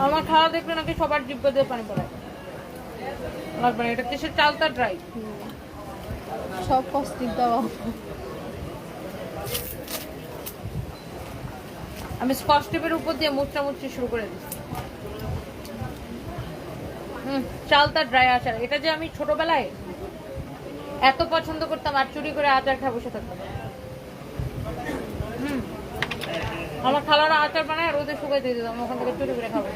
আমার খাওয়া দেখলে নাকি সবার জিব্বা দিয়ে পানি পড়ে। লাগবে না, এটা কিসের চালটা ড্রাই। সব কষ্টিক দেওয়া। আমি স্কচ টেপের উপর দিয়ে মুচড়ামুচড়ি শুরু করে দিচ্ছি। চালটা ড্রাই আচার, এটা যে আমি ছোটবেলায় এত পছন্দ করতাম আর চুরি করে আচার খাই বসে থাকতাম। আমার খালারা আচার বানায় রোদে শুকাই দিয়ে দিতাম, ওখান থেকে চুরি করে খাবো।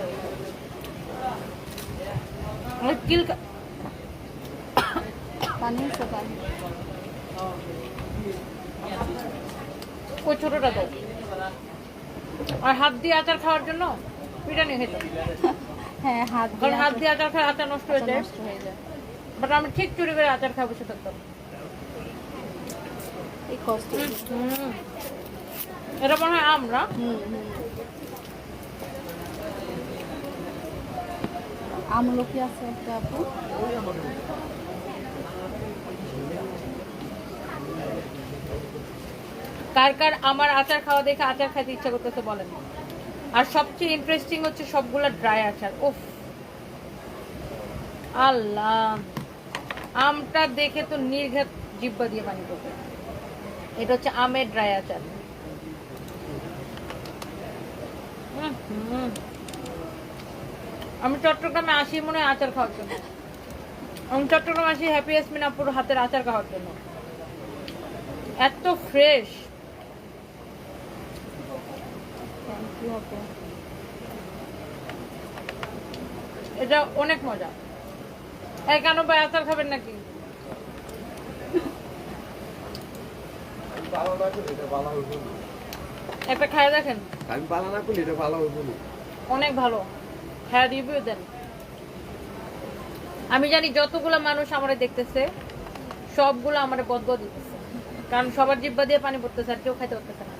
ওই ছোটটা তো আর হাত দিয়ে আচার খাওয়ার জন্য পিটানি খেতাম। হ্যাঁ, কারণ হাত দিয়ে আচার খায় আচার নষ্ট হয়ে যায়। বাট আমি ঠিক চুরি করে আচার খাই বসে থাকতাম। এটা মনে হয় আমরা আমলকি আছে একটা আপু। কার কার আমার আচার খাওয়া দেখে আচার খাইতে ইচ্ছা করতেছে বলেন। আর সবচেয়ে ইন্টারেস্টিং হচ্ছে সবগুলা ড্রাই আচার। উফ আল্লাহ, আমটা দেখে তো নির্ঘাত জিব্বা দিয়ে পানি পড়বে। এটা হচ্ছে আমের ড্রাই আচার। আমি চট্টগ্রামে আসি মনে হয় আচার খাওয়ার জন্য। আমি চট্টগ্রামে আসি হ্যাপি ইয়াসমিন আপুর হাতের আচার খাওয়ার জন্য। এত ফ্রেশ। এটা অনেক মজা। এই কেন ভাই আচার খাবেন নাকি? একটা খায় দেখেন। আমি পালা না করলে এটা ভালো হবে না। অনেক ভালো, হ্যাঁ রিভিউ দেন। আমি জানি যতগুলো মানুষ আমারে দেখতেছে সবগুলো আমারে বদবদ দিতেছে, কারণ সবার জিব্বা দিয়ে পানি পড়তেছে আর কেউ খাইতে পারতেছে না।